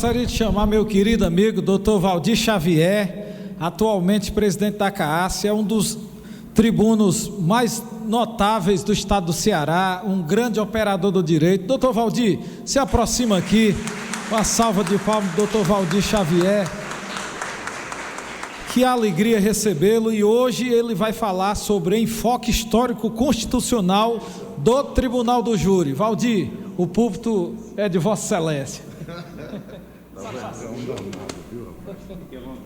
Gostaria de chamar meu querido amigo Dr. Valdir Xavier, atualmente presidente da CAAS, é um dos tribunos mais notáveis do estado do Ceará, um grande operador do direito. Dr. Valdir, se aproxima aqui, uma salva de palmas, Dr. Valdir Xavier. Que alegria recebê-lo, e hoje ele vai falar sobre enfoque histórico constitucional do Tribunal do Júri. Valdir, o púlpito é de Vossa Excelência.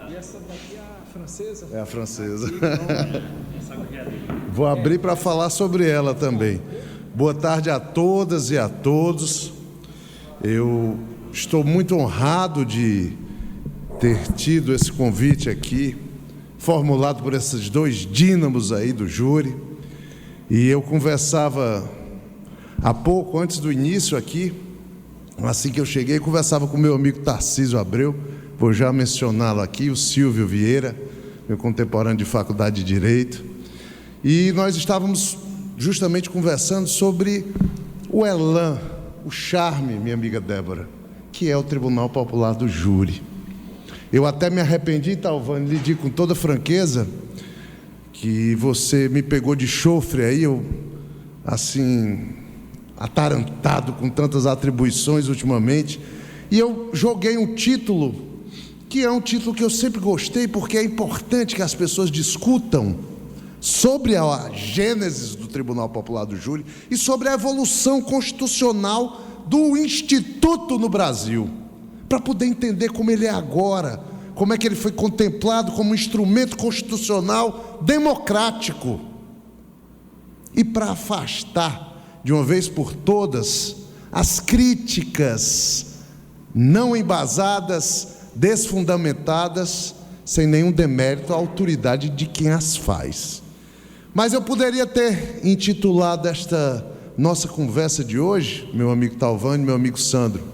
E essa daqui é a francesa? É a francesa. Vou abrir para falar sobre ela também. Boa tarde a todas e a todos. Eu estou muito honrado de ter tido esse convite aqui, formulado por esses dois dínamos aí do júri. E eu conversava há pouco, antes do início aqui, assim que eu cheguei, conversava com meu amigo Tarcísio Abreu, vou já mencioná-lo aqui, o Silvio Vieira, meu contemporâneo de Faculdade de Direito, e nós estávamos justamente conversando sobre o elan, o charme, minha amiga Débora, que é o Tribunal Popular do Júri. Eu até me arrependi, Talvani, lhe digo com toda franqueza, que você me pegou de chofre aí, eu, assim, atarantado com tantas atribuições ultimamente, e eu joguei um título, que é um título que eu sempre gostei, porque é importante que as pessoas discutam sobre a gênese do Tribunal Popular do Júri e sobre a evolução constitucional do Instituto no Brasil, para poder entender como ele é agora, como é que ele foi contemplado como instrumento constitucional democrático, e para afastar de uma vez por todas as críticas não embasadas, desfundamentadas, sem nenhum demérito à autoridade de quem as faz. Mas eu poderia ter intitulado esta nossa conversa de hoje, meu amigo Talvani, meu amigo Sandro,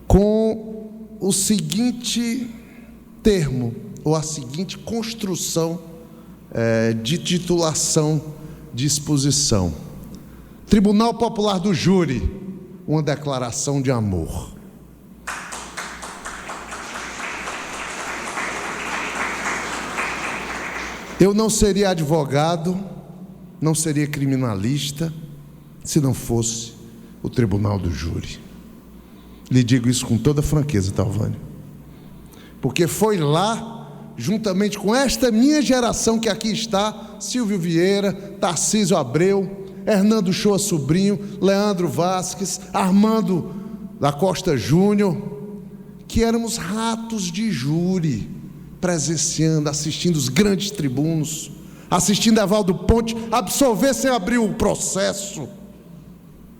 com o seguinte termo, ou a seguinte construção de titulação de exposição: Tribunal Popular do Júri, uma declaração de amor. Eu não seria advogado, não seria criminalista, se não fosse o Tribunal do Júri. Lhe digo isso com toda franqueza, Talvani, porque foi lá, juntamente com esta minha geração que aqui está, Silvio Vieira, Tarcísio Abreu, Hernando Shoa Sobrinho, Leandro Vasques, Armando da Costa Júnior, que éramos ratos de júri, presenciando, assistindo os grandes tribunos, assistindo Evaldo Ponte absolver sem abrir o processo,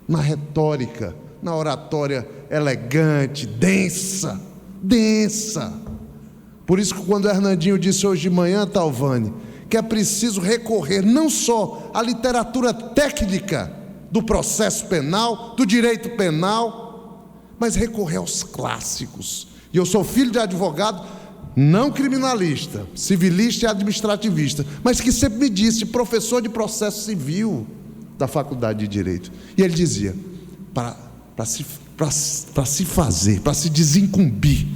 na retórica, na oratória elegante, densa. Por isso que quando o Hernandinho disse hoje de manhã, Talvani, que é preciso recorrer não só à literatura técnica do processo penal, do direito penal, mas recorrer aos clássicos. E eu sou filho de advogado, não criminalista, civilista e administrativista, mas que sempre me disse, professor de processo civil da Faculdade de Direito. E ele dizia, para se fazer, para se desincumbir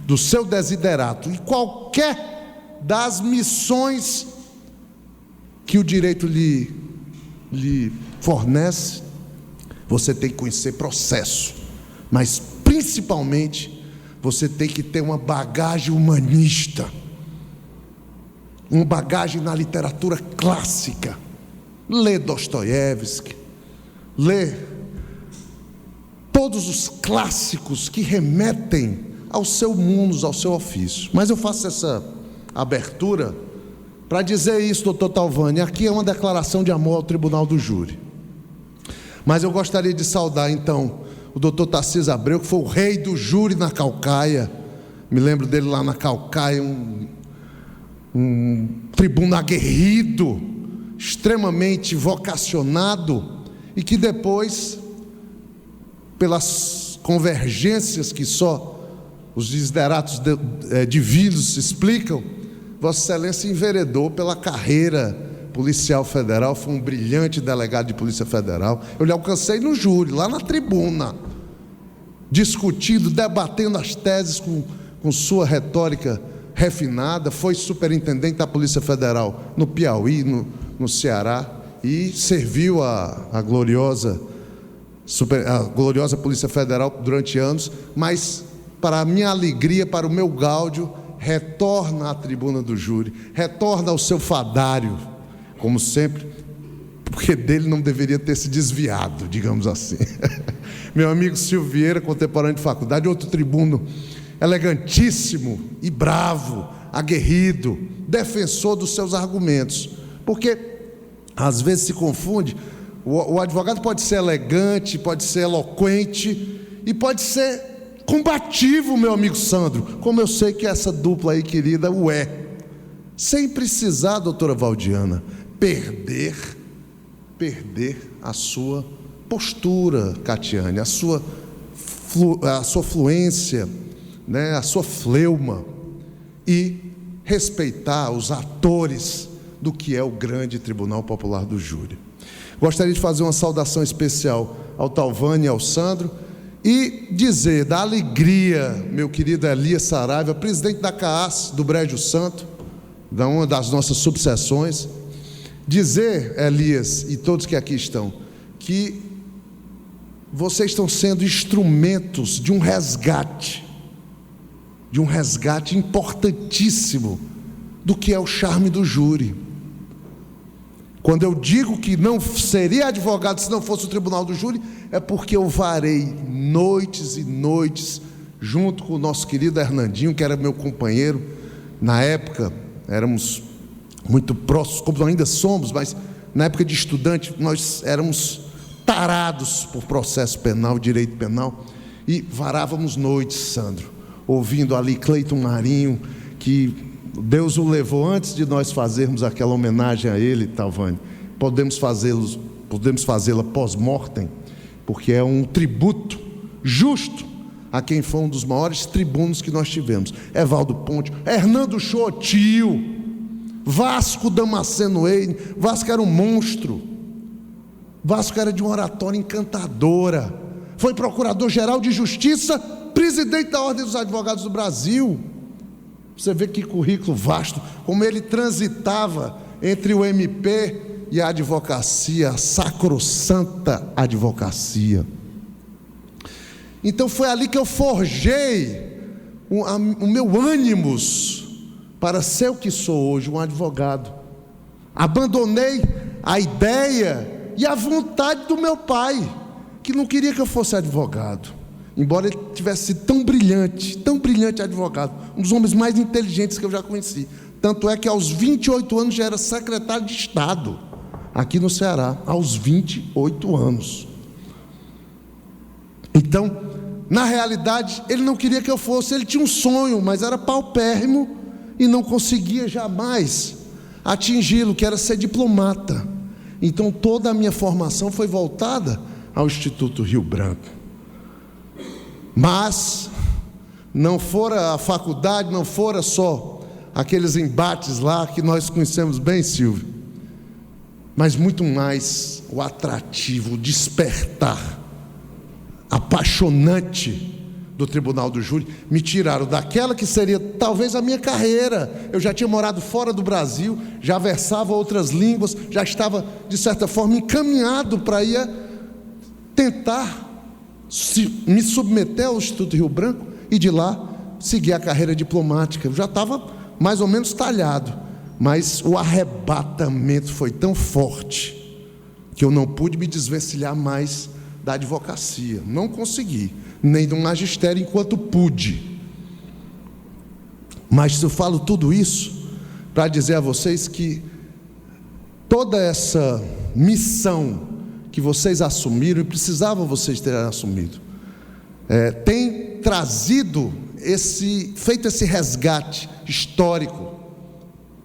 do seu desiderato e qualquer das missões que o direito lhe fornece, você tem que conhecer processo, mas principalmente você tem que ter uma bagagem humanista, uma bagagem na literatura clássica. Lê Dostoiévski, lê todos os clássicos que remetem ao seu munus, ao seu ofício. Mas eu faço essa abertura para dizer isso, doutor Talvani, aqui é uma declaração de amor ao Tribunal do Júri. Mas eu gostaria de saudar então o doutor Tarcísio Abreu, que foi o rei do júri na Caucaia. Me lembro dele lá na Caucaia, um tribuno aguerrido, extremamente vocacionado, e que depois, pelas convergências que só os desideratos divinos explicam, Vossa Excelência enveredou pela carreira policial federal, foi um brilhante delegado de Polícia Federal. Eu lhe alcancei no júri, lá na tribuna. discutindo, debatendo as teses com sua retórica refinada. Foi superintendente da Polícia Federal no Piauí, no Ceará, e serviu a gloriosa Polícia Federal durante anos, mas, para a minha alegria, para o meu gáudio, retorna à tribuna do júri, retorna ao seu fadário, como sempre, porque dele não deveria ter se desviado, digamos assim. Meu amigo Silvio Vieira, contemporâneo de faculdade, outro tribuno elegantíssimo e bravo, aguerrido, defensor dos seus argumentos, porque às vezes se confunde. O advogado pode ser elegante, pode ser eloquente e pode ser combativo, meu amigo Sandro, como eu sei que essa dupla aí querida o é, sem precisar, doutora Valdiana, perder a sua postura, Catiane, a sua fluência, né, a sua fleuma, e respeitar os atores do que é o grande Tribunal Popular do Júri. Gostaria de fazer uma saudação especial ao Talvani e ao Sandro, e dizer da alegria, meu querido Elias Saraiva, presidente da CAAS do Brejo Santo, da uma das nossas subseções, dizer, Elias e todos que aqui estão, que vocês estão sendo instrumentos de um resgate importantíssimo do que é o charme do júri. Quando eu digo que não seria advogado se não fosse o tribunal do júri, é porque eu varei noites e noites junto com o nosso querido Hernandinho, que era meu companheiro. Na época éramos muito próximos, como ainda somos, mas na época de estudante nós éramos tarados por processo penal, direito penal, e varávamos noites, Sandro, ouvindo ali Cleiton Marinho, que Deus o levou antes de nós fazermos aquela homenagem a ele, Talvani. Podemos fazê-la pós-mortem, porque é um tributo justo a quem foi um dos maiores tribunos que nós tivemos. Evaldo Ponte, Hernando Chotio, Vasco Damasceno Eire. Vasco era um monstro, Vasco era de uma oratória encantadora, foi procurador-geral de justiça, presidente da Ordem dos Advogados do Brasil. Você vê que currículo vasto, como ele transitava entre o MP e a advocacia, a sacrossanta advocacia. Então foi ali que eu forjei o meu ânimos para ser o que sou hoje, um advogado. Abandonei a ideia e a vontade do meu pai, que não queria que eu fosse advogado, embora ele tivesse sido tão brilhante advogado, um dos homens mais inteligentes que eu já conheci. Tanto é que aos 28 anos já era secretário de Estado aqui no Ceará, aos 28 anos. Então, na realidade, ele não queria que eu fosse, ele tinha um sonho, mas era paupérrimo e não conseguia jamais atingi-lo, que era ser diplomata. Então toda a minha formação foi voltada ao Instituto Rio Branco. Mas não fora a faculdade, não fora só aqueles embates lá que nós conhecemos bem, Silvio, mas muito mais o atrativo, o despertar apaixonante do Tribunal do Júri. Me tiraram daquela que seria talvez a minha carreira. Eu já tinha morado fora do Brasil, já versava outras línguas, já estava de certa forma encaminhado para ir tentar me submeter ao Instituto Rio Branco e de lá seguir a carreira diplomática. Eu já estava mais ou menos talhado, mas o arrebatamento foi tão forte que eu não pude me desvencilhar mais da advocacia. Não consegui, nem do magistério enquanto pude. Mas eu falo tudo isso para dizer a vocês que toda essa missão que vocês assumiram, e precisava vocês terem assumido, tem trazido feito esse resgate histórico,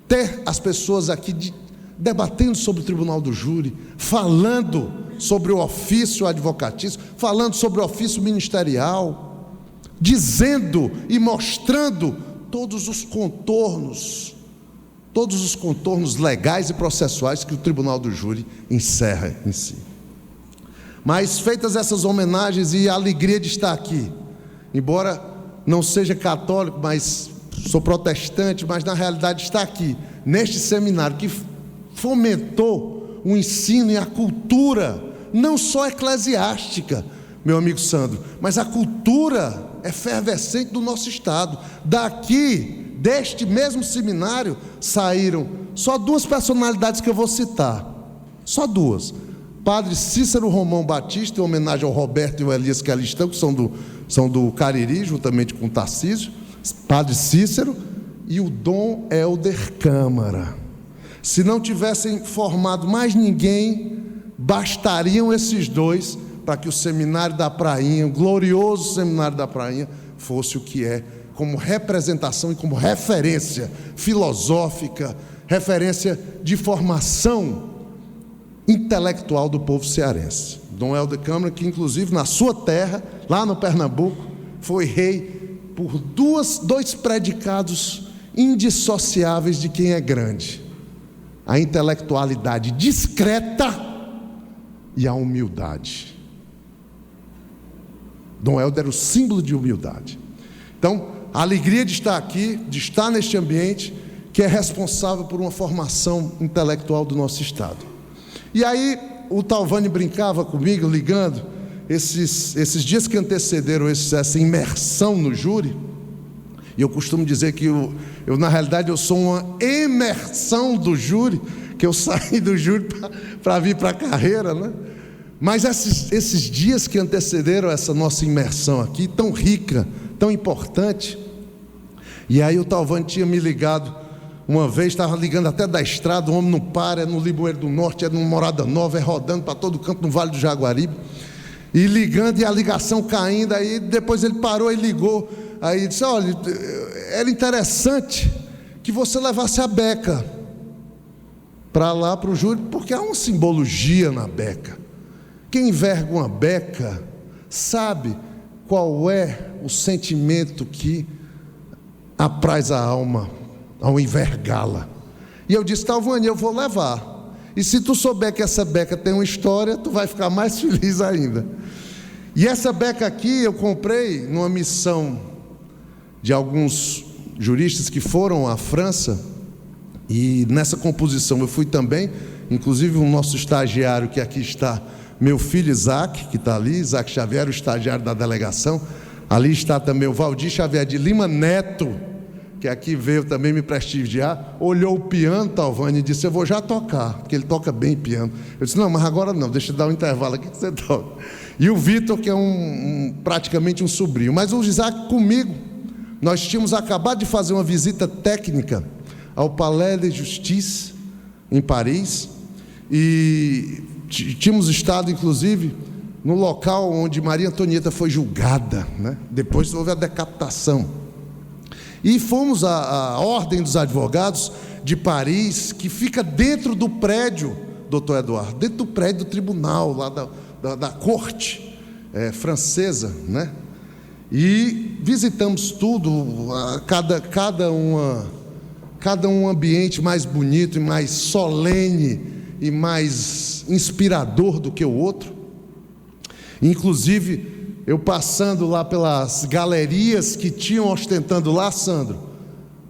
ter as pessoas aqui debatendo sobre o Tribunal do Júri, falando sobre o ofício advocatício, falando sobre o ofício ministerial, dizendo e mostrando todos os contornos legais e processuais que o Tribunal do Júri encerra em si. Mas feitas essas homenagens e a alegria de estar aqui, embora não seja católico, mas sou protestante, mas na realidade está aqui, neste seminário que fomentou o ensino e a cultura, não só eclesiástica, meu amigo Sandro, mas a cultura efervescente do nosso estado. Daqui, deste mesmo seminário, saíram só duas personalidades que eu vou citar, só duas: Padre Cícero Romão Batista, em homenagem ao Roberto e ao Elias que ali estão, que são do Cariri, juntamente com o Tarcísio, Padre Cícero, e o Dom Helder Câmara. Se não tivessem formado mais ninguém, bastariam esses dois para que o Seminário da Prainha, o glorioso Seminário da Prainha, fosse o que é, como representação e como referência filosófica, referência de formação intelectual do povo cearense. Dom Helder Câmara, que inclusive na sua terra, lá no Pernambuco, foi rei por dois predicados indissociáveis de quem é grande: a intelectualidade discreta e a humildade. Dom Helder era o símbolo de humildade. Então, a alegria de estar aqui, de estar neste ambiente que é responsável por uma formação intelectual do nosso estado. E aí o Talvani brincava comigo, ligando esses dias que antecederam essa imersão no júri. E eu costumo dizer que eu na realidade eu sou uma emersão do júri, que eu saí do júri para vir para a carreira, né? Mas esses dias que antecederam essa nossa imersão aqui, tão rica, tão importante. E aí o Talvani tinha me ligado uma vez, estava ligando até da estrada, o homem não para, é no Limoeiro do Norte, é no Morada Nova, é rodando para todo canto no Vale do Jaguaribe, e ligando, e a ligação caindo. Aí depois ele parou e ligou, aí disse: olha, era interessante que você levasse a beca para lá, para o júri, porque há uma simbologia na beca. Quem enverga uma beca sabe qual é o sentimento que apraz a alma ao envergá-la. E eu disse: Talvani, eu vou levar, e se tu souber que essa beca tem uma história, tu vai ficar mais feliz ainda. E essa beca aqui eu comprei numa missão de alguns juristas que foram à França, e nessa composição eu fui também, inclusive o nosso estagiário que aqui está, meu filho Isaac, que está ali, Isaac Xavier, o estagiário da delegação. Ali está também o Valdir Xavier de Lima Neto, que aqui veio também me prestigiar. Olhou o piano, Talvani, e disse: eu vou já tocar, porque ele toca bem piano. Eu disse: não, mas agora não, deixa eu dar um intervalo aqui que você toca. E o Vitor, que é praticamente um sobrinho. Mas o Isaac comigo, nós tínhamos acabado de fazer uma visita técnica ao Palais de Justice, em Paris, e tínhamos estado, inclusive, no local onde Maria Antonieta foi julgada, né? Depois houve a decapitação. E fomos à Ordem dos Advogados de Paris, que fica dentro do prédio, doutor Eduardo, dentro do prédio do tribunal, lá da corte francesa, né? E visitamos tudo, cada um ambiente mais bonito e mais solene e mais inspirador do que o outro. Inclusive, eu passando lá pelas galerias que tinham ostentando lá, Sandro,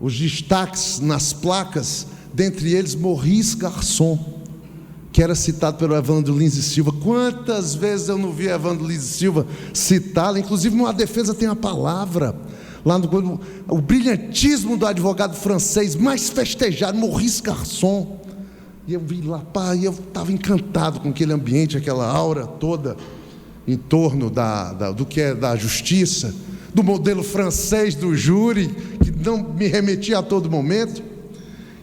os destaques nas placas, dentre eles Maurice Garçon, que era citado pelo Evandro Lins e Silva. Quantas vezes eu não vi Evandro Lins e Silva citá-lo? Inclusive numa defesa tem a palavra lá no o brilhantismo do advogado francês mais festejado, Maurice Garçon. E eu vi lá, pá, e eu estava encantado com aquele ambiente, aquela aura toda em torno do que é da justiça, do modelo francês do júri, que não me remetia a todo momento.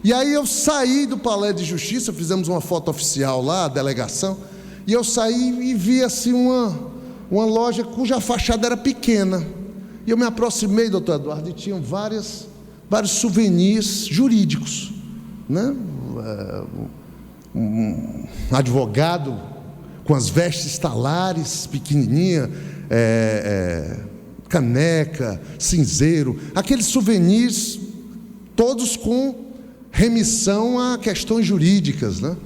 E aí eu saí do Palais de Justiça, fizemos uma foto oficial lá, a delegação, e eu saí e vi assim uma loja cuja fachada era pequena. E eu me aproximei, doutor Eduardo, e tinham vários souvenirs jurídicos, né? Um advogado com as vestes talares, pequenininha, caneca, cinzeiro, aqueles souvenirs, todos com remissão a questões jurídicas, né?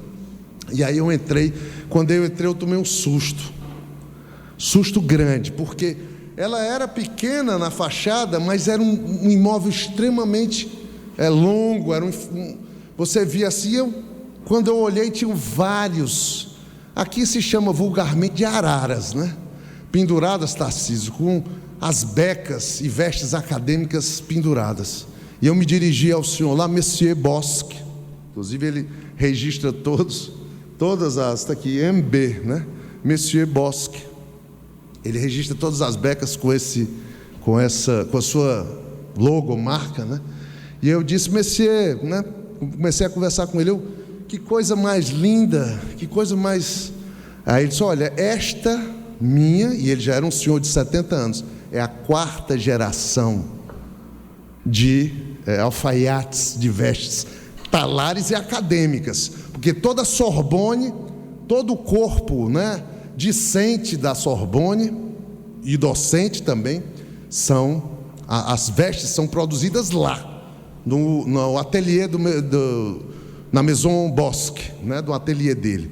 E aí eu entrei. Quando eu entrei, eu tomei um susto. Susto grande, porque ela era pequena na fachada, mas era um imóvel extremamente longo, você via assim, quando eu olhei, tinham vários, aqui se chama vulgarmente de araras, né? Penduradas, Tarcísio, com as becas e vestes acadêmicas penduradas. E eu me dirigi ao senhor lá, Monsieur Bosque, inclusive ele registra todas as, está aqui, MB, né? Monsieur Bosque, ele registra todas as becas com a sua logomarca, né? E eu disse, Monsieur, né? Comecei a conversar com ele, que coisa mais linda, que coisa mais... Aí ele disse, olha, esta minha, e ele já era um senhor de 70 anos, é a 4ª geração de alfaiates de vestes talares e acadêmicas, porque toda a Sorbonne, todo o corpo, né, discente da Sorbonne e docente também, as vestes são produzidas lá, no ateliê na Maison Bosque, né, do ateliê dele.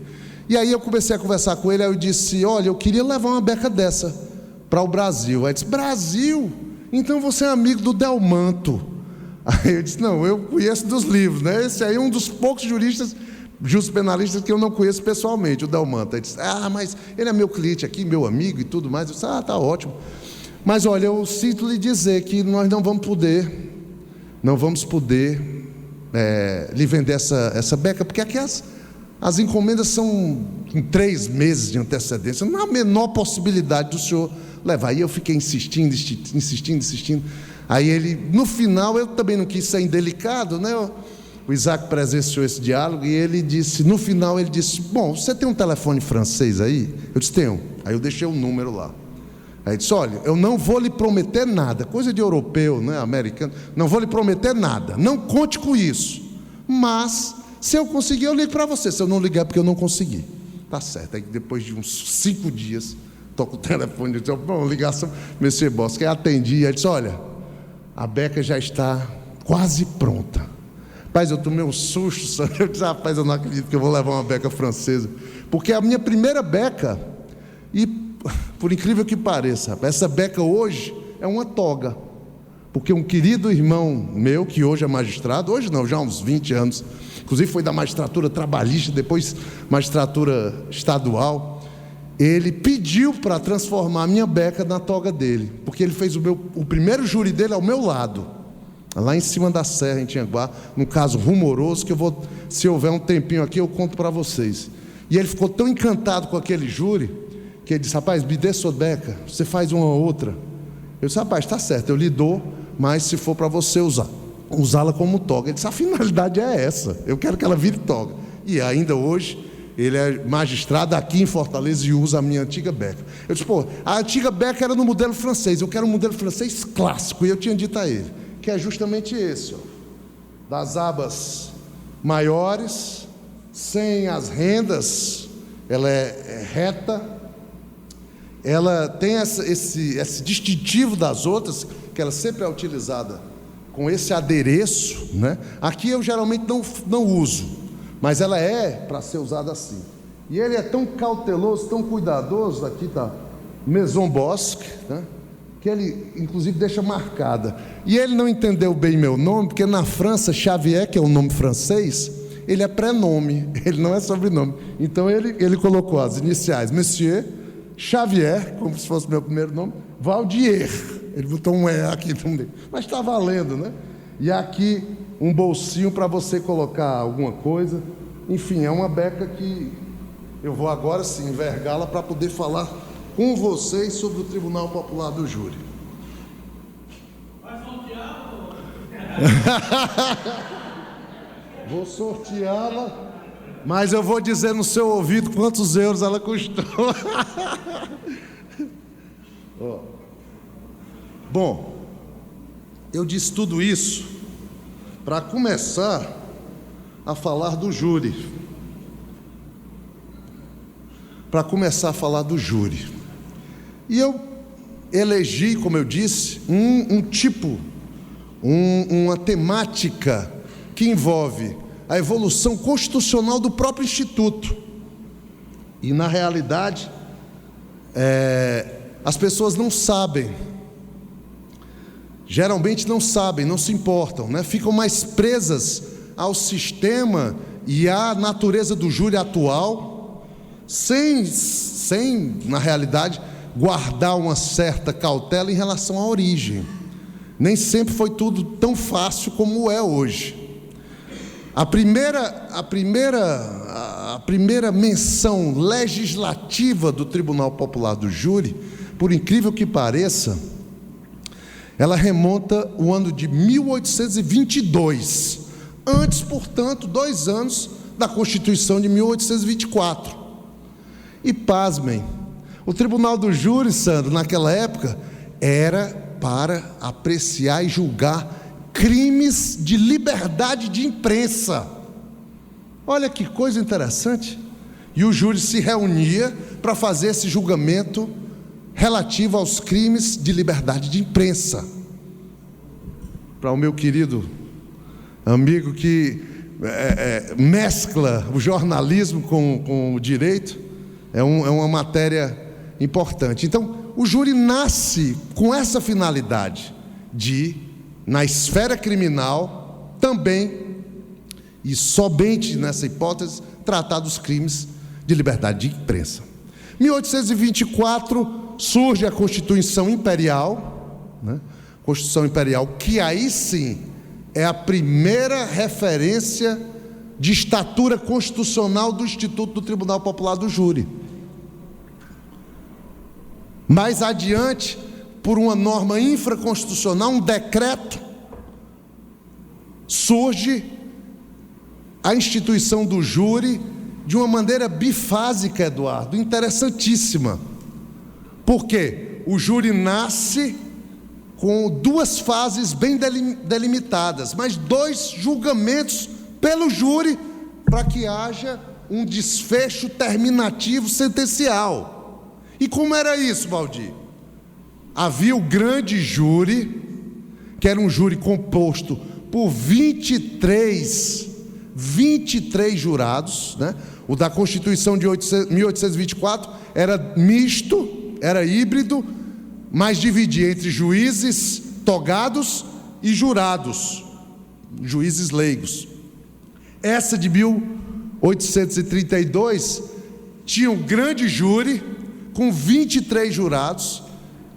E aí eu comecei a conversar com ele, aí eu disse, olha, eu queria levar uma beca dessa para o Brasil. Aí ele disse, Brasil? Então você é amigo do Delmanto. Aí eu disse, não, eu conheço dos livros, né? Esse aí é um dos poucos juristas penalistas que eu não conheço pessoalmente, o Delmanto. Aí disse, mas ele é meu cliente aqui, meu amigo e tudo mais. Eu disse, tá ótimo. Mas olha, eu sinto lhe dizer que nós não vamos poder lhe vender essa beca, porque aqui as encomendas são em 3 meses de antecedência, não há a menor possibilidade do senhor levar. Aí eu fiquei insistindo. Aí ele, no final, eu também não quis ser indelicado, né? O Isaac presenciou esse diálogo e ele disse, no final ele disse, bom, você tem um telefone francês aí? Eu disse, tenho. Aí eu deixei o número lá. Aí ele disse, olha, eu não vou lhe prometer nada, coisa de europeu, né, americano, não vou lhe prometer nada, não conte com isso, mas se eu conseguir, eu ligo para você, se eu não ligar, porque eu não consegui. Tá certo. Aí depois de uns 5 dias, toco o telefone, eu disse, bom, ligação, Monsieur Bosque, aí atendi, aí ele disse, olha, a beca já está quase pronta. Rapaz, eu tomei um susto, sabe? Eu disse, rapaz, eu não acredito que eu vou levar uma beca francesa, porque a minha primeira beca, e por incrível que pareça, rapaz, essa beca hoje é uma toga, porque um querido irmão meu, que hoje é magistrado, hoje não, já há uns 20 anos, inclusive foi da magistratura trabalhista, depois magistratura estadual, ele pediu para transformar a minha beca na toga dele, porque ele fez o primeiro júri dele ao meu lado, lá em cima da serra, em Tianguá, num caso rumoroso, que eu vou, se houver um tempinho aqui, eu conto para vocês. E ele ficou tão encantado com aquele júri, que ele disse, rapaz, me dê sua beca, você faz uma ou outra. Eu disse, rapaz, está certo, eu lhe dou, mas se for para você usá-la como toga. Ele disse, a finalidade é essa, eu quero que ela vire toga. E ainda hoje, ele é magistrado aqui em Fortaleza e usa a minha antiga beca. Eu disse, a antiga beca era no modelo francês, eu quero um modelo francês clássico, e eu tinha dito a ele, que é justamente esse, das abas maiores, sem as rendas, ela é reta, ela tem esse distintivo das outras, que ela sempre é utilizada com esse adereço, né? Aqui eu geralmente não uso, mas ela é para ser usada assim. E ele é tão cauteloso, tão cuidadoso, aqui está Maison Bosque, né? Que ele inclusive deixa marcada. E ele não entendeu bem meu nome, porque na França, Xavier, que é o nome francês, ele é prenome, ele não é sobrenome. Então ele colocou as iniciais, Monsieur Xavier, como se fosse meu primeiro nome, Valdier. Ele botou um E aqui também, mas está valendo, né? E aqui um bolsinho para você colocar alguma coisa. Enfim, é uma beca que eu vou agora sim envergá-la para poder falar com vocês sobre o Tribunal Popular do Júri. Vai sortear? Vou sorteá-la, mas eu vou dizer no seu ouvido quantos euros ela custou. Bom, eu disse tudo isso para começar a falar do júri. E eu elegi, como eu disse, uma temática que envolve a evolução constitucional do próprio Instituto. E, na realidade, as pessoas não sabem, geralmente não sabem, não se importam, né? Ficam mais presas ao sistema e à natureza do júri atual, sem, na realidade, guardar uma certa cautela em relação à origem. Nem sempre foi tudo tão fácil como é hoje. A primeira menção legislativa do Tribunal Popular do Júri, por incrível que pareça, ela remonta ao ano de 1822, antes, portanto, 2 anos da Constituição de 1824. E pasmem, o Tribunal do Júri, Sandro, naquela época, era para apreciar e julgar crimes de liberdade de imprensa. Olha que coisa interessante. E o júri se reunia para fazer esse julgamento relativo aos crimes de liberdade de imprensa. Para o meu querido amigo que mescla o jornalismo com o direito, é uma matéria importante. Então, o júri nasce com essa finalidade de, na esfera criminal, também, e somente nessa hipótese, tratar dos crimes de liberdade de imprensa. Em 1824 surge a Constituição Imperial, né? Constituição Imperial, que aí sim é a primeira referência de estatura constitucional do Instituto do Tribunal Popular do Júri. Mais adiante, por uma norma infraconstitucional, um decreto, surge a instituição do júri de uma maneira bifásica, Eduardo, interessantíssima. Por quê? O júri nasce com 2 fases bem delimitadas, mas 2 julgamentos pelo júri para que haja um desfecho terminativo sentencial. E como era isso, Valdir? Havia o grande júri, que era um júri composto por 23 jurados, né? O da Constituição de 1824 era misto, era híbrido, mas dividia entre juízes togados e jurados, juízes leigos. Essa de 1832 tinha um grande júri com 23 jurados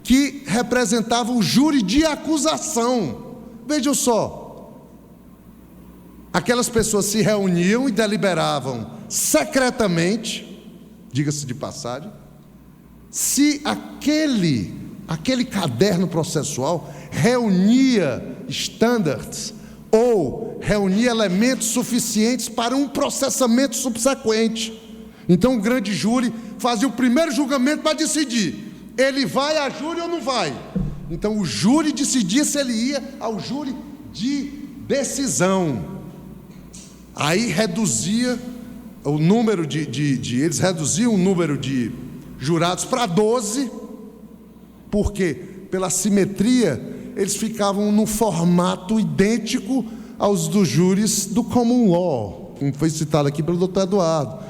que representavam o júri de acusação. Vejam só, aquelas pessoas se reuniam e deliberavam secretamente, diga-se de passagem, se aquele caderno processual reunia standards ou reunia elementos suficientes para um processamento subsequente. Então o grande júri fazia o primeiro julgamento para decidir, ele vai a júri ou não vai. Então o júri decidia se ele ia ao júri de decisão. Aí reduzia o número eles reduziam o número de jurados para 12, porque pela simetria eles ficavam no formato idêntico aos dos júris do common law, como foi citado aqui pelo Dr. Eduardo.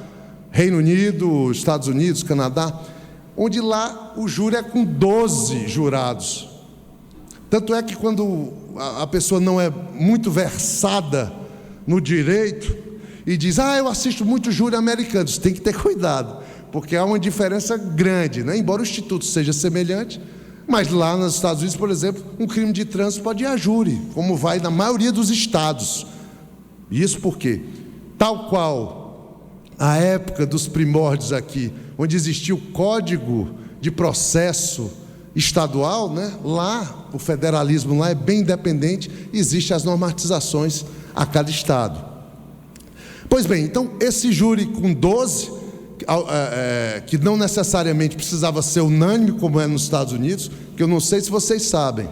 Reino Unido, Estados Unidos, Canadá, onde lá o júri é com 12 jurados. Tanto é que quando a pessoa não é muito versada no direito e diz, eu assisto muito júri americano, você tem que ter cuidado, porque há uma diferença grande, né? Embora o instituto seja semelhante, mas lá nos Estados Unidos, por exemplo, um crime de trânsito pode ir a júri, como vai na maioria dos estados. Isso porque, tal qual a época dos primórdios aqui, onde existia o Código de Processo Estadual, né? Lá, o federalismo lá é bem independente, existem as normatizações a cada estado. Pois bem, então esse júri com 12, que não necessariamente precisava ser unânime, como é nos Estados Unidos, que eu não sei se vocês sabem,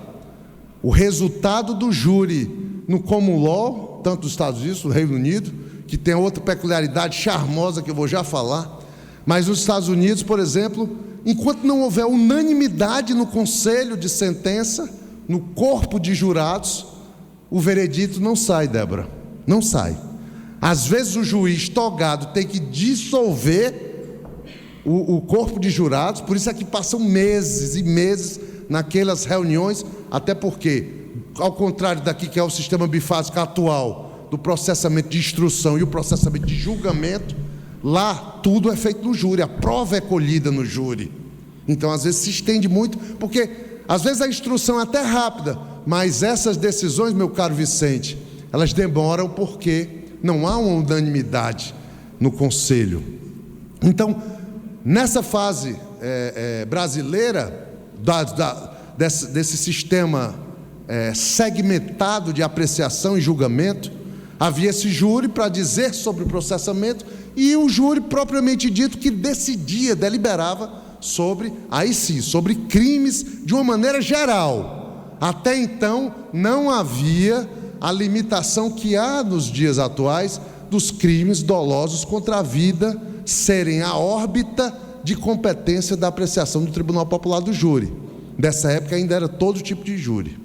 o resultado do júri no common law, tanto dos Estados Unidos, do Reino Unido, que tem outra peculiaridade charmosa que eu vou já falar, mas nos Estados Unidos, por exemplo, enquanto não houver unanimidade no conselho de sentença, no corpo de jurados, o veredito não sai, Débora, não sai. Às vezes o juiz togado tem que dissolver o corpo de jurados, por isso é que passam meses e meses naquelas reuniões, até porque, ao contrário daqui que é o sistema bifásico atual, do processamento de instrução e o processamento de julgamento, lá tudo é feito no júri, a prova é colhida no júri. Então às vezes se estende muito, porque às vezes a instrução é até rápida, mas essas decisões, meu caro Vicente, elas demoram porque não há uma unanimidade no conselho. Então, nessa fase brasileira, desse sistema segmentado de apreciação e julgamento, havia esse júri para dizer sobre o processamento, e o júri propriamente dito que decidia, deliberava sobre, aí sim, sobre crimes de uma maneira geral. Até então não havia a limitação que há nos dias atuais dos crimes dolosos contra a vida serem a órbita de competência da apreciação do Tribunal Popular do Júri. Dessa época ainda era todo tipo de júri,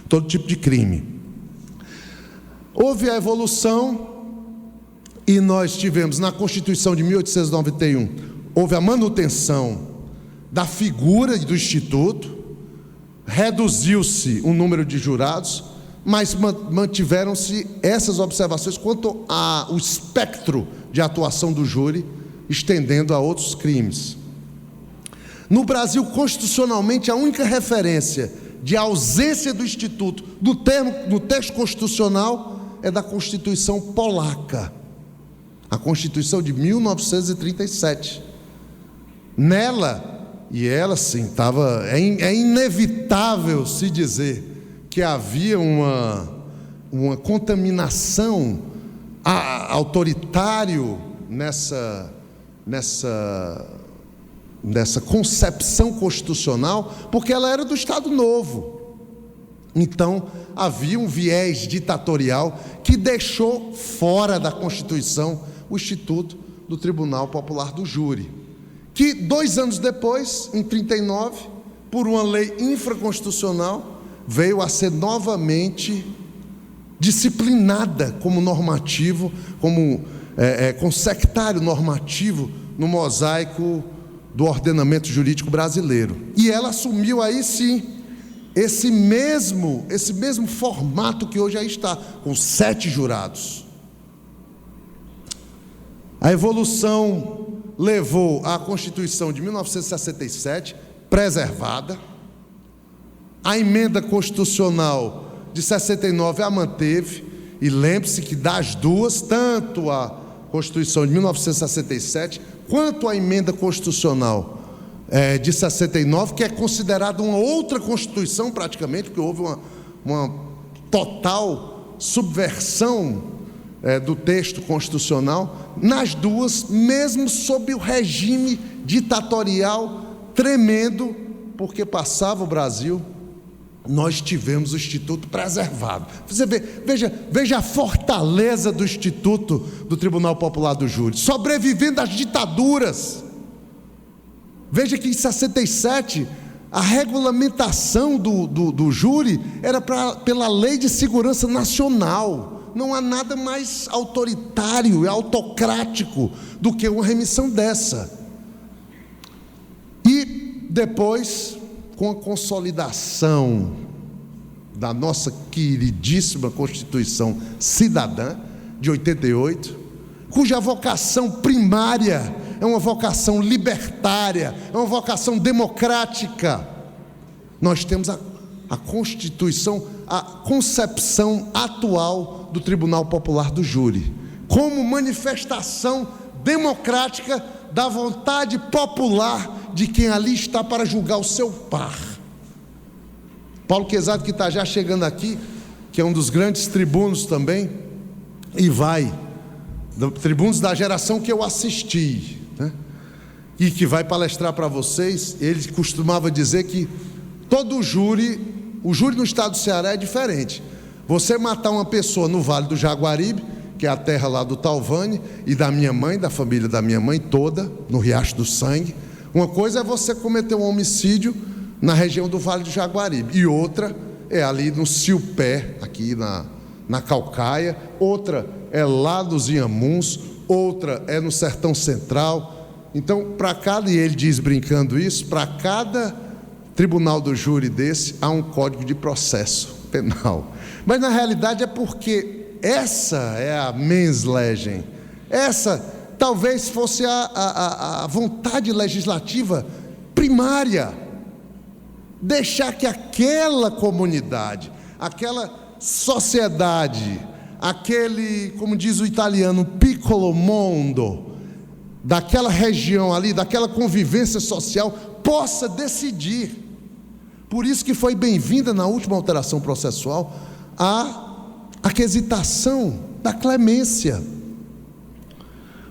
todo tipo de crime. Houve a evolução e nós tivemos na Constituição de 1891, houve a manutenção da figura do Instituto, reduziu-se o número de jurados, mas mantiveram-se essas observações quanto ao espectro de atuação do júri, estendendo a outros crimes. No Brasil, constitucionalmente, a única referência de ausência do Instituto no texto constitucional é da Constituição Polaca, a Constituição de 1937. Nela, e ela sim, é inevitável se dizer que havia uma contaminação autoritário nessa concepção constitucional, porque ela era do Estado Novo. Então havia um viés ditatorial que deixou fora da Constituição o Instituto do Tribunal Popular do Júri, que 2 anos depois, em 39, por uma lei infraconstitucional, veio a ser novamente disciplinada como normativo, como consectário normativo no mosaico do ordenamento jurídico brasileiro. E ela assumiu aí sim esse mesmo formato que hoje aí está, com 7 jurados. A evolução levou à Constituição de 1967, preservada. A emenda constitucional de 69 a manteve, e lembre-se que das duas, tanto a Constituição de 1967 quanto a emenda constitucional de 69, que é considerada uma outra Constituição praticamente, porque houve uma total subversão do texto constitucional. Nas duas, mesmo sob o regime ditatorial tremendo, porque passava o Brasil, nós tivemos o Instituto preservado. Você veja a fortaleza do Instituto do Tribunal Popular do Júri, sobrevivendo às ditaduras. Veja que em 67 a regulamentação do júri era pela Lei de Segurança Nacional. Não há nada mais autoritário e autocrático do que uma remissão dessa. E depois, com a consolidação da nossa queridíssima Constituição Cidadã de 88, cuja vocação primária é uma vocação libertária, é uma vocação democrática, nós temos a Constituição, a concepção atual do Tribunal Popular do Júri, como manifestação democrática da vontade popular de quem ali está para julgar o seu par. Paulo Quezado, que está já chegando aqui, que é um dos grandes tribunos também, tribunos da geração que eu assisti, né? E que vai palestrar para vocês. Ele costumava dizer que todo o júri no estado do Ceará é diferente. Você matar uma pessoa no Vale do Jaguaribe, que é a terra lá do Talvani e da minha mãe, da família da minha mãe toda, no Riacho do Sangue. Uma coisa é você cometer um homicídio na região do Vale do Jaguaribe, e outra é ali no Silpé, aqui na Caucaia, outra é lá dos Inhamuns, outra é no Sertão Central. Então, para cada, e ele diz brincando isso, para cada tribunal do júri desse, há um código de processo penal. Mas na realidade é porque essa é a mens legem, essa talvez fosse a vontade legislativa primária, deixar que aquela comunidade, aquela sociedade, aquele, como diz o italiano, piccolo mondo, daquela região ali, daquela convivência social, possa decidir. Por isso que foi bem-vinda na última alteração processual a quesitação da clemência,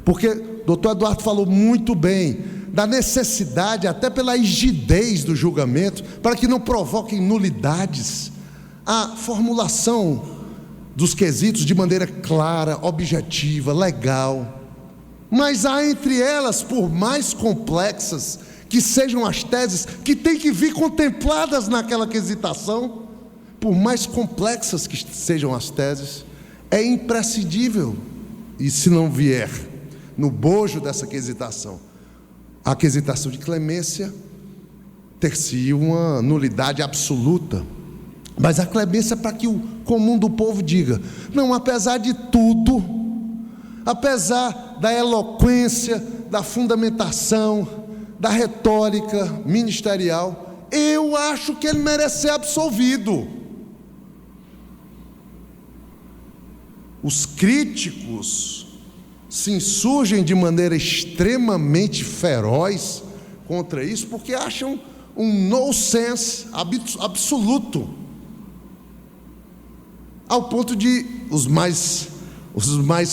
porque o doutor Eduardo falou muito bem da necessidade, até pela rigidez do julgamento, para que não provoquem nulidades, a formulação dos quesitos de maneira clara, objetiva, legal. Mas há entre elas, por mais complexas que sejam as teses, que têm que vir contempladas naquela quesitação, por mais complexas que sejam as teses, é imprescindível, e se não vier no bojo dessa quesitação, a quesitação de clemência, ter-se uma nulidade absoluta. Mas a clemência para que o comum do povo diga: não, apesar de tudo, apesar da eloquência, da fundamentação, da retórica ministerial, eu acho que ele merece ser absolvido. Os críticos se insurgem de maneira extremamente feroz contra isso, porque acham um nonsense absoluto, ao ponto de os mais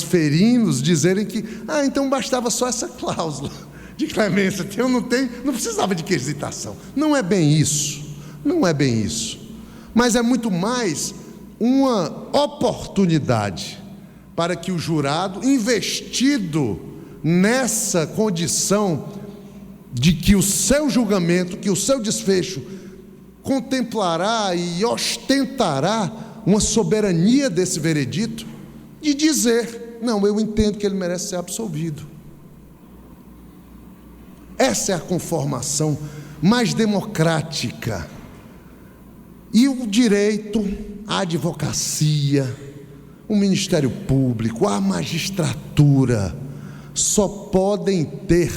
ferinos dizerem que então bastava só essa cláusula de clemência, eu não precisava de quesitação. Não é bem isso, não é bem isso, mas é muito mais uma oportunidade para que o jurado, investido nessa condição de que o seu julgamento, que o seu desfecho contemplará e ostentará uma soberania desse veredito, de dizer: não, eu entendo que ele merece ser absolvido. Essa é a conformação mais democrática. E o direito, a advocacia, o Ministério Público, a magistratura, só podem ter,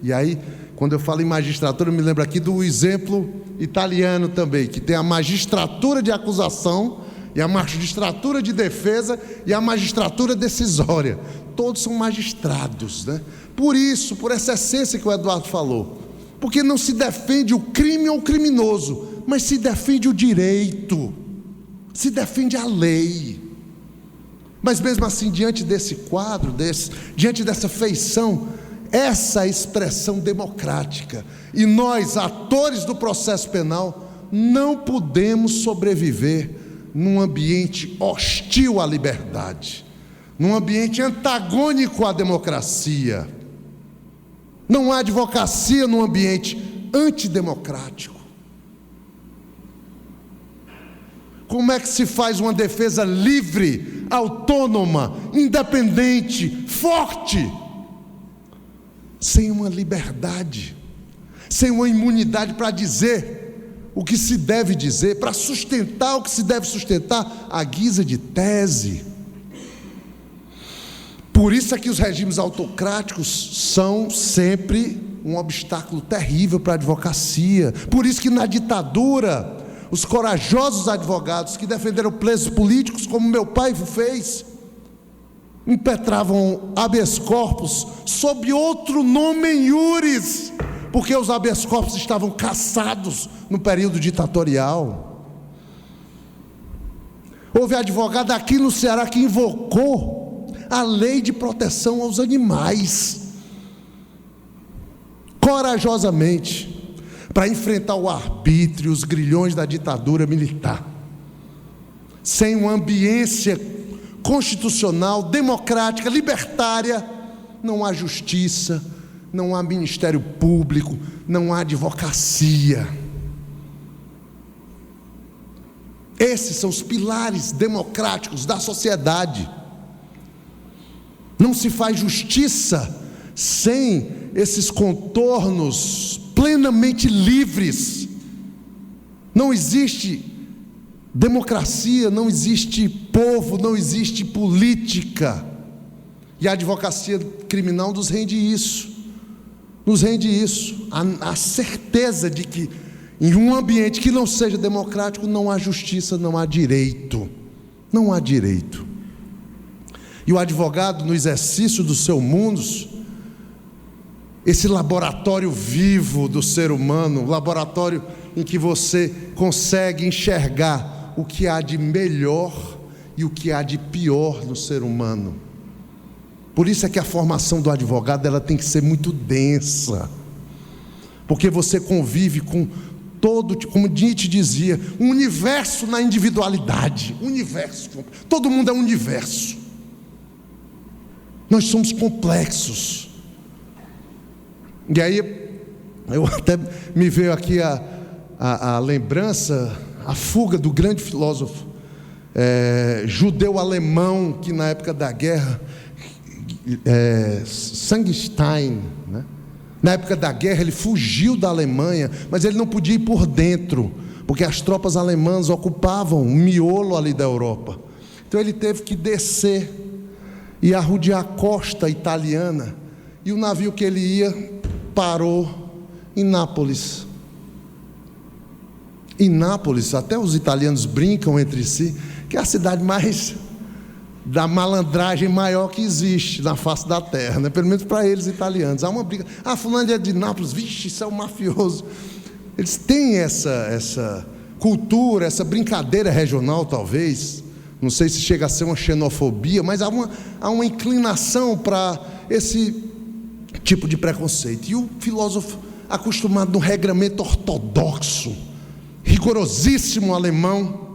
e aí, quando eu falo em magistratura, eu me lembro aqui do exemplo italiano também, que tem a magistratura de acusação, e a magistratura de defesa, e a magistratura decisória. Todos são magistrados, né? Por isso, por essa essência que o Eduardo falou, porque não se defende o crime ou o criminoso, mas se defende o direito, se defende a lei. Mas mesmo assim, diante desse quadro, diante dessa feição, essa expressão democrática, e nós, atores do processo penal, não podemos sobreviver num ambiente hostil à liberdade, num ambiente antagônico à democracia. Não há advocacia num ambiente antidemocrático. Como é que se faz uma defesa livre, autônoma, independente, forte, sem uma liberdade, sem uma imunidade para dizer o que se deve dizer, para sustentar o que se deve sustentar, à guisa de tese? Por isso é que os regimes autocráticos são sempre um obstáculo terrível para a advocacia. Por isso que na ditadura, os corajosos advogados que defenderam presos políticos, como meu pai fez, impetravam habeas corpus sob outro nome iuris, porque os habeas corpus estavam cassados no período ditatorial. Houve advogado aqui no Ceará que invocou a lei de proteção aos animais, corajosamente, para enfrentar o arbítrio, os grilhões da ditadura militar. Sem uma ambiência constitucional, democrática, libertária, não há justiça, não há Ministério Público, não há advocacia. Esses são os pilares democráticos da sociedade. Não se faz justiça sem esses contornos plenamente livres. Não existe democracia, não existe povo, não existe política. E a advocacia criminal nos rende isso. Nos rende isso. A certeza de que em um ambiente que não seja democrático não há justiça, não há direito. Não há direito. E o advogado, no exercício do seu mundus, esse laboratório vivo do ser humano, laboratório em que você consegue enxergar o que há de melhor e o que há de pior no ser humano. Por isso é que a formação do advogado ela tem que ser muito densa, porque você convive com todo, como Nietzsche dizia, um universo na individualidade. Universo, todo mundo é um universo. Nós somos complexos. E aí, eu até me veio aqui a lembrança, a fuga do grande filósofo judeu-alemão, que na época da guerra, Sangenstein, né? Na época da guerra ele fugiu da Alemanha, mas ele não podia ir por dentro, porque as tropas alemãs ocupavam o miolo ali da Europa. Então ele teve que descer e arrodear a costa italiana, e o navio que ele ia parou em Nápoles. Em Nápoles, até os italianos brincam entre si, que é a cidade mais da malandragem maior que existe na face da terra, né? Pelo menos para eles italianos. Há uma briga, fulano é de Nápoles, vixe, isso é um mafioso. Eles têm essa cultura, essa brincadeira regional talvez, não sei se chega a ser uma xenofobia, mas há uma inclinação para esse tipo de preconceito. E o filósofo, acostumado no regramento ortodoxo, rigorosíssimo alemão,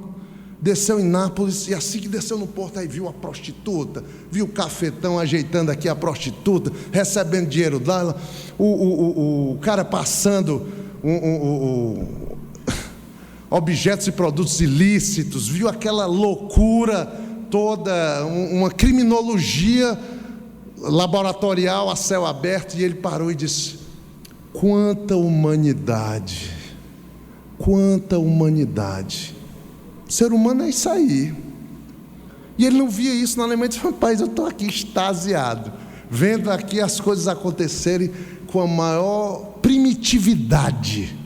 desceu em Nápoles, e assim que desceu no porto, aí viu a prostituta, viu o cafetão ajeitando aqui a prostituta, recebendo dinheiro dela, o cara passando objetos e produtos ilícitos, viu aquela loucura toda, uma criminologia laboratorial a céu aberto, e ele parou e disse: quanta humanidade, quanta humanidade. O ser humano é isso aí. E ele não via isso na Alemanha. Ele disse: rapaz, eu estou aqui extasiado, vendo aqui as coisas acontecerem com a maior primitividade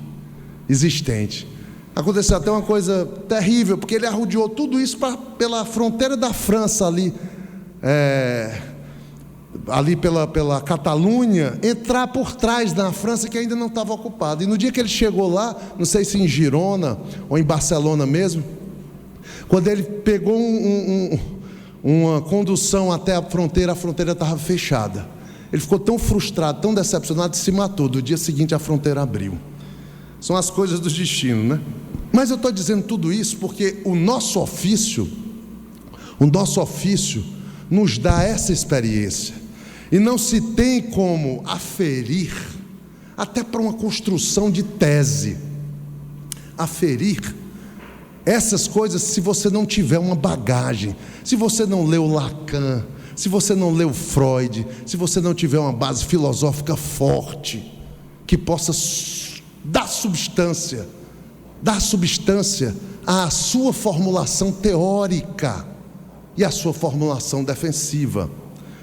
existente. Aconteceu até uma coisa terrível, porque ele arrodeou tudo isso pela fronteira da França ali, ali pela Catalunha, entrar por trás da França, que ainda não estava ocupada. E no dia que ele chegou lá, não sei se em Girona ou em Barcelona mesmo, quando ele pegou uma condução até a fronteira estava fechada. Ele ficou tão frustrado, tão decepcionado, que se matou. Do dia seguinte a fronteira abriu. São as coisas do destino, né? Mas eu estou dizendo tudo isso porque o nosso ofício nos dá essa experiência. E não se tem como aferir, até para uma construção de tese, aferir essas coisas se você não tiver uma bagagem, se você não leu Lacan, se você não leu Freud, se você não tiver uma base filosófica forte, que possa dar substância à sua formulação teórica e à sua formulação defensiva.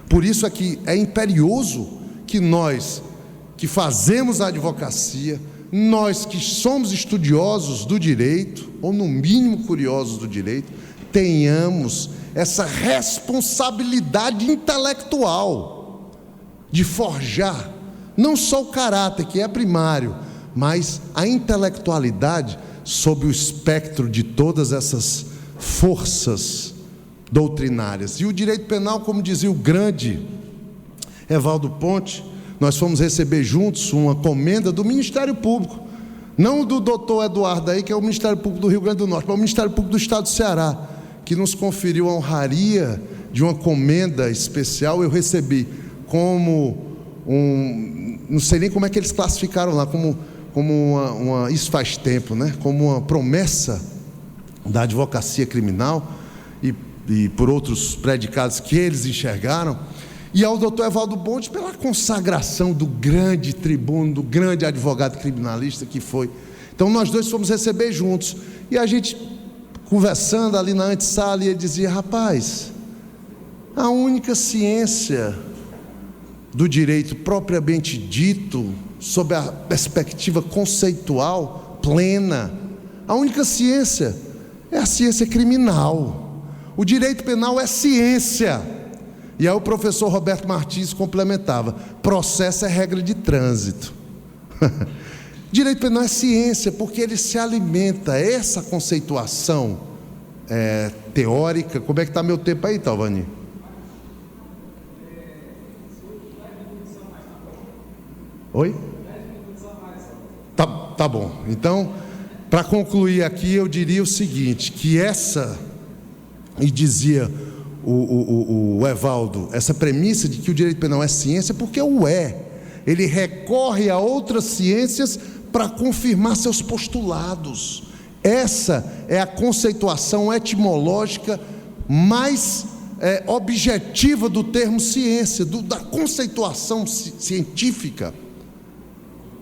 Por isso é que é imperioso que nós que fazemos a advocacia, nós que somos estudiosos do direito, ou no mínimo curiosos do direito, tenhamos essa responsabilidade intelectual de forjar não só o caráter, que é primário, mas a intelectualidade sob o espectro de todas essas forças doutrinárias. E o direito penal, como dizia o grande Evaldo Ponte, nós fomos receber juntos uma comenda do Ministério Público, não do doutor Eduardo aí, que é o Ministério Público do Rio Grande do Norte, mas o Ministério Público do Estado do Ceará, que nos conferiu a honraria de uma comenda especial. Eu recebi como não sei nem como é que eles classificaram lá, como isso faz tempo, né? Como uma promessa da advocacia criminal, e por outros predicados que eles enxergaram. e ao doutor Evaldo Bonte pela consagração do grande tribuno, do grande advogado criminalista que foi. Então nós dois fomos receber juntos, e a gente conversando ali na antessala, e ele dizia: rapaz, a única ciência do direito propriamente dito, sob a perspectiva conceitual plena, a única ciência é a ciência criminal. O direito penal é ciência. E aí o professor Roberto Martins complementava: processo é regra de trânsito. Direito penal é ciência, porque ele se alimenta, essa conceituação teórica. Como é que está meu tempo aí, Talvani? Oi? Tá bom. Então, para concluir aqui, eu diria o seguinte, que e dizia o Evaldo, essa premissa de que o direito penal é ciência, porque ele recorre a outras ciências para confirmar seus postulados. Essa é a conceituação etimológica mais objetiva do termo ciência, da conceituação científica.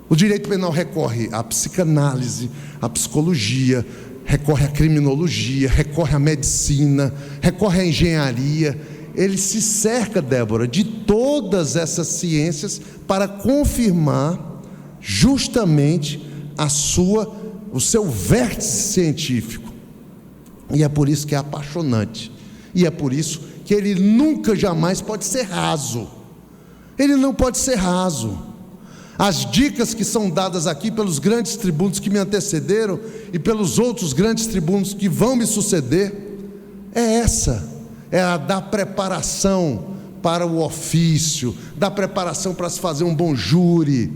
O direito penal recorre à psicanálise, à psicologia, recorre à criminologia, recorre à medicina, recorre à engenharia. Ele se cerca, Débora, de todas essas ciências para confirmar justamente o seu vértice científico. E é por isso que é apaixonante, e é por isso que ele nunca, jamais pode ser raso. Ele não pode ser raso. As dicas que são dadas aqui pelos grandes tribunos que me antecederam e pelos outros grandes tribunos que vão me suceder, é a da preparação para o ofício, da preparação para se fazer um bom júri,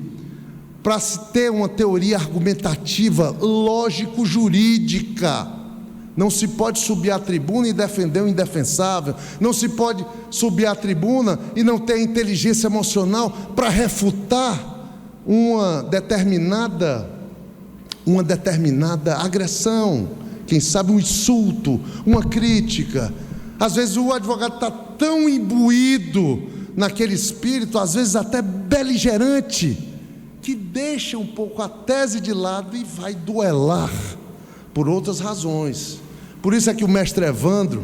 para se ter uma teoria argumentativa, lógico-jurídica. Não se pode subir à tribuna e defender o indefensável. Não se pode subir à tribuna e não ter inteligência emocional para refutar uma determinada agressão, quem sabe um insulto, uma crítica. Às vezes o advogado está tão imbuído naquele espírito, às vezes até beligerante, que deixa um pouco a tese de lado e vai duelar por outras razões. Por isso é que o mestre Evandro,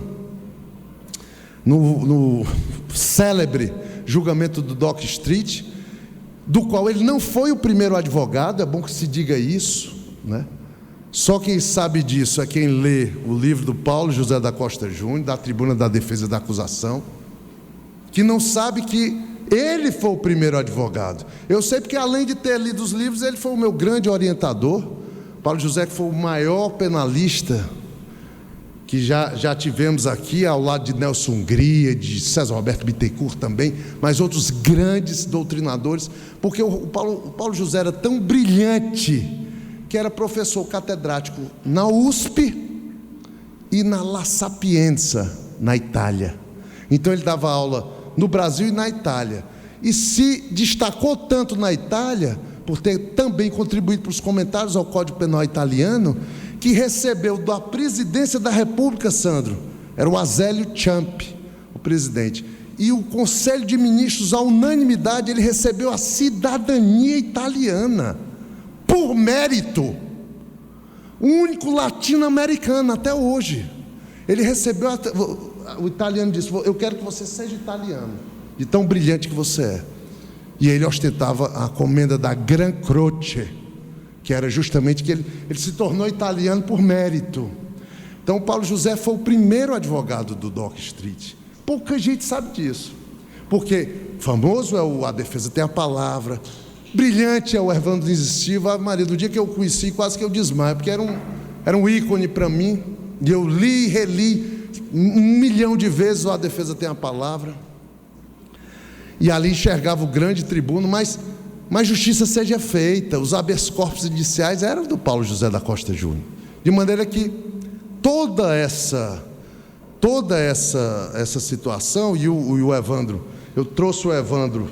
no célebre julgamento do Dock Street, do qual ele não foi o primeiro advogado, é bom que se diga isso, né? Só quem sabe disso é quem lê o livro do Paulo José da Costa Júnior, da Tribuna da Defesa e da Acusação, que não sabe que ele foi o primeiro advogado. Eu sei porque, além de ter lido os livros, ele foi o meu grande orientador. Paulo José, que foi o maior penalista que já tivemos aqui, ao lado de Nelson Hungria, de César Roberto Bittencourt também, mas outros grandes doutrinadores, porque o Paulo José era tão brilhante, que era professor catedrático na USP e na La Sapienza, na Itália. Então ele dava aula no Brasil e na Itália, e se destacou tanto na Itália, por ter também contribuído para os comentários ao Código Penal italiano, que recebeu da presidência da República, Sandro, era o Azeglio Ciampi, o presidente, e o Conselho de Ministros, à unanimidade, ele recebeu a cidadania italiana, por mérito, o único latino-americano até hoje. Ele recebeu, o italiano disse: eu quero que você seja italiano, de tão brilhante que você é. E ele ostentava a comenda da Gran Croce, que era justamente que ele se tornou italiano por mérito. Então Paulo José foi o primeiro advogado do Dock Street. Pouca gente sabe disso, porque famoso é a defesa tem a palavra, brilhante é o Evandro Insistivo. A Maria, do dia que eu conheci, quase que eu desmaio, porque era um ícone para mim, e eu li e reli 1 milhão de vezes a defesa tem a palavra, e ali enxergava o grande tribuno, mas justiça seja feita. Os habeas corpus iniciais eram do Paulo José da Costa Júnior, de maneira que toda essa situação, e o Evandro, eu trouxe o Evandro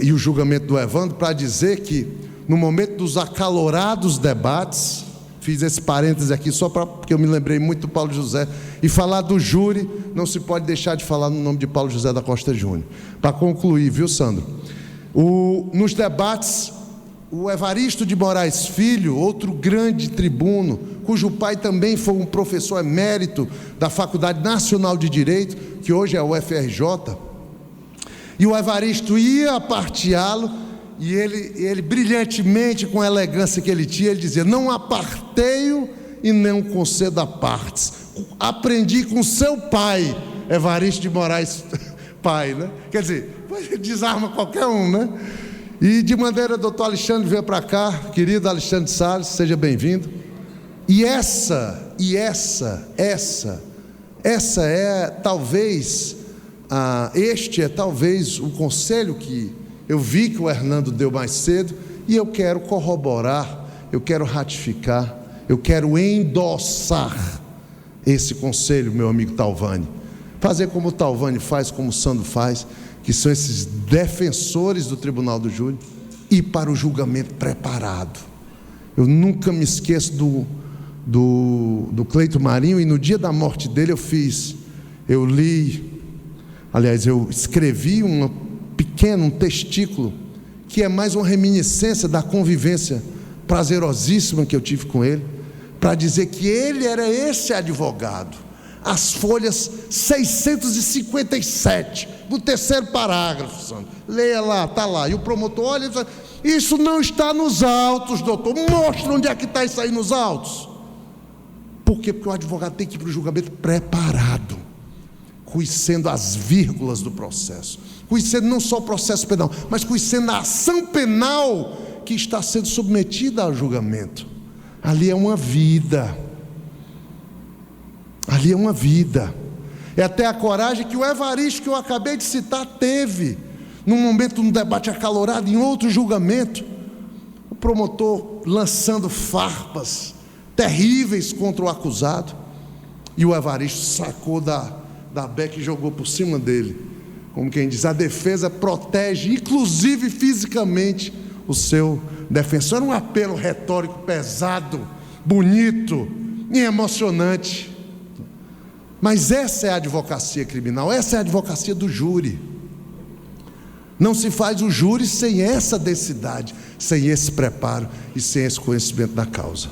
e o julgamento do Evandro para dizer que no momento dos acalorados debates, Fiz esse parêntese aqui só porque eu me lembrei muito do Paulo José. E falar do júri, não se pode deixar de falar no nome de Paulo José da Costa Júnior. Para concluir, viu, Sandro? Nos debates, o Evaristo de Moraes Filho, outro grande tribuno, cujo pai também foi um professor emérito da Faculdade Nacional de Direito, que hoje é o UFRJ, e o Evaristo ia aparteá-lo, e ele brilhantemente, com a elegância que ele tinha, ele dizia: não aparteio e não concedo a partes. Aprendi com seu pai, Evaristo de Moraes pai, né? Quer dizer, desarma qualquer um, né? E de maneira, doutor Alexandre, veio para cá, querido Alexandre Salles, seja bem-vindo. E essa é talvez, este é talvez o conselho que eu vi que o Hernando deu mais cedo, e eu quero corroborar, eu quero ratificar, eu quero endossar esse conselho, meu amigo Talvani. Fazer como o Talvani faz, como o Sandro faz, que são esses defensores do Tribunal do Júri, e para o julgamento preparado. Eu nunca me esqueço do Cleito Marinho, e no dia da morte dele eu escrevi um testículo, que é mais uma reminiscência da convivência prazerosíssima que eu tive com ele, para dizer que ele era esse advogado. As folhas 657, no terceiro parágrafo, Sandro, leia lá, está lá, e o promotor olha e diz: isso não está nos autos, doutor, mostra onde é que está isso aí nos autos. Por quê? Porque o advogado tem que ir para o julgamento preparado, conhecendo as vírgulas do processo, conhecendo não só o processo penal, mas conhecendo a ação penal que está sendo submetida ao julgamento. Ali é uma vida, é até a coragem que o Evaristo, que eu acabei de citar, teve, num momento, num debate acalorado, em outro julgamento, o promotor lançando farpas terríveis contra o acusado, e o Evaristo sacou da beca e jogou por cima dele, como quem diz: a defesa protege, inclusive fisicamente, o seu defensor. Era um apelo retórico pesado, bonito e emocionante. Mas essa é a advocacia criminal, essa é a advocacia do júri. Não se faz o júri sem essa densidade, sem esse preparo e sem esse conhecimento da causa.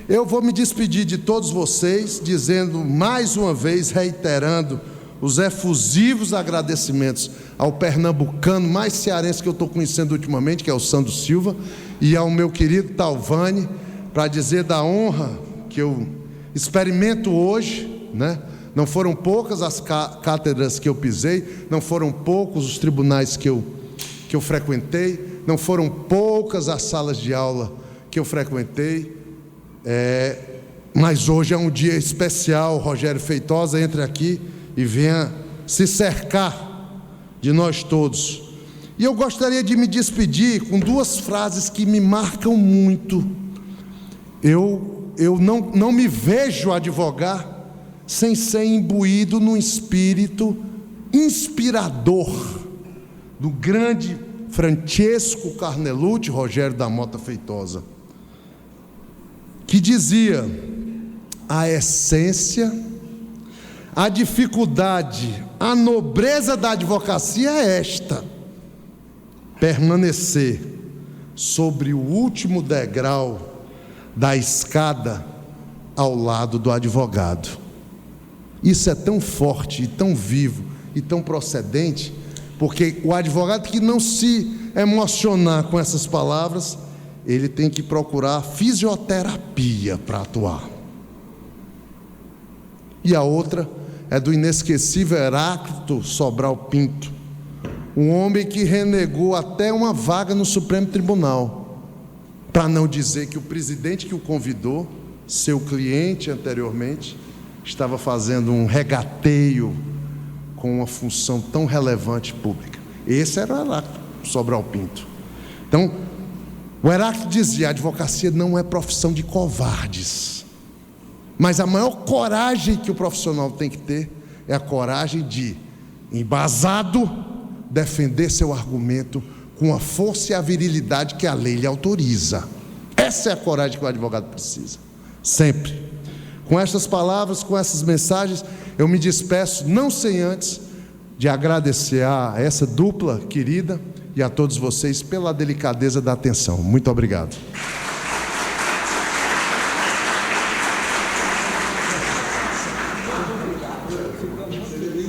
Eu vou me despedir de todos vocês, dizendo mais uma vez, reiterando os efusivos agradecimentos ao pernambucano mais cearense que eu estou conhecendo ultimamente, que é o Sandro Silva, e ao meu querido Talvani, para dizer da honra que eu experimento hoje, né? Não foram poucas as cátedras que eu pisei, não foram poucos os tribunais que eu frequentei, não foram poucas as salas de aula que eu frequentei, mas hoje é um dia especial. Rogério Feitosa, entre aqui e venha se cercar de nós todos. E eu gostaria de me despedir com duas frases que me marcam muito. Eu não me vejo advogar sem ser imbuído num espírito inspirador do grande Francesco Carnelucci, Rogério da Mota Feitosa, que dizia: a essência, a dificuldade, a nobreza da advocacia é esta: permanecer sobre o último degrau da escada ao lado do advogado. Isso é tão forte e tão vivo e tão procedente, porque o advogado que não se emocionar com essas palavras, ele tem que procurar fisioterapia para atuar. E a outra é do inesquecível Heráclito Sobral Pinto, um homem que renegou até uma vaga no Supremo Tribunal, para não dizer que o presidente que o convidou, seu cliente anteriormente, estava fazendo um regateio com uma função tão relevante pública. Esse era o Heráclito Sobral Pinto. Então, o Heráclito dizia: a advocacia não é profissão de covardes, mas a maior coragem que o profissional tem que ter é a coragem de, embasado, defender seu argumento com a força e a virilidade que a lei lhe autoriza. Essa é a coragem que o advogado precisa. sempre. Com estas palavras, com essas mensagens, eu me despeço, não sem antes de agradecer a essa dupla querida e a todos vocês pela delicadeza da atenção. Muito obrigado.